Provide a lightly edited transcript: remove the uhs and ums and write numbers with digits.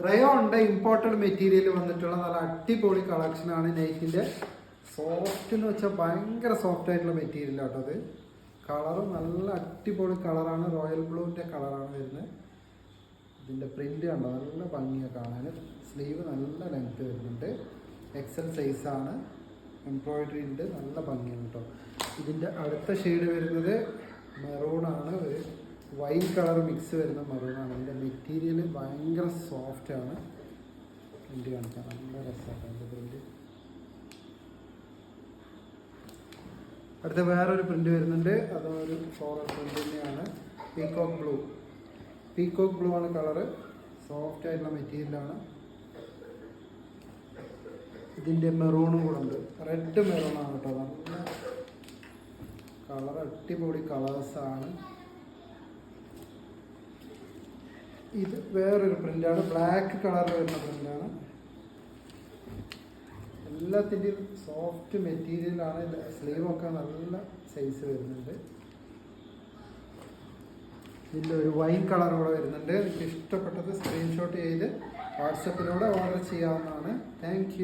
റയോണിന്റെ imported material വന്നിട്ടുള്ള നല്ല അടിപൊളി കളക്ഷനാണ് നൈക്കിന്റെ. സോഫ്റ്റ് എന്ന് വെച്ചാൽ ഭയങ്കര സോഫ്റ്റ് ആയിട്ടുള്ള മെറ്റീരിയൽ ആട്ടോ അത്. കളറും നല്ല അടിപൊളി കളറാണ്, റോയൽ ബ്ലൂവിന്റെ കളറാണ് വരുന്നത്. ഇതിന്റെ പ്രിന്റ് കണ്ടോ, നല്ല ഭംഗിയാണ് കാണാൻ. സ്ലീവ് നല്ല ലെങ്ത് വരുന്നുണ്ട്, എക്സൽ സൈസാണ്, എംബ്രോയിഡറി ഉണ്ട്, നല്ല ഭംഗിയാണ് കേട്ടോ. ഇതിന്റെ അടുത്ത ഷെയ്ഡ് വരുന്നത് മെറൂണാണ്, ഒരു വൈൻ കളർ മിക്സ് വരുന്ന മെറൂണാണ്. ഇതിൻ്റെ മെറ്റീരിയൽ ഭയങ്കര സോഫ്റ്റ് ആണ്. പ്രിന്റ് കാണിക്കാം, നല്ല രസമാണ് അതിൻ്റെ പ്രിന്റ്. അടുത്ത വേറൊരു പ്രിന്റ് വരുന്നുണ്ട്, അതൊരു ഫ്ലോറൽ പ്രിന്റ് തന്നെയാണ്. പീകോക്ക് ബ്ലൂ ആണ് കളറ്, സോഫ്റ്റ് ആയിട്ടുള്ള മെറ്റീരിയലാണ്. ഇതിൻ്റെ മെറൂണും കൂടെ ഉണ്ട്, റെഡ് മെറൂണാണ് കേട്ടോ. നല്ല കളർ, അടിപൊളി കളേഴ്സാണ്. ഇത് വേറൊരു പ്രിന്റാണ്, ബ്ലാക്ക് കളറിൽ വരുന്ന പ്രിന്റാണ്. എല്ലാത്തിൻ്റെയും സോഫ്റ്റ് മെറ്റീരിയലാണ്. സ്ലീവൊക്കെ നല്ല സൈസ് വരുന്നുണ്ട്. ഇതിൻ്റെ ഒരു വൈൻ കളർ കൂടെ വരുന്നുണ്ട്. എനിക്ക് ഇഷ്ടപ്പെട്ടത് സ്ക്രീൻഷോട്ട് ചെയ്ത് വാട്സപ്പിലൂടെ ഓർഡർ ചെയ്യാവുന്നതാണ്. താങ്ക്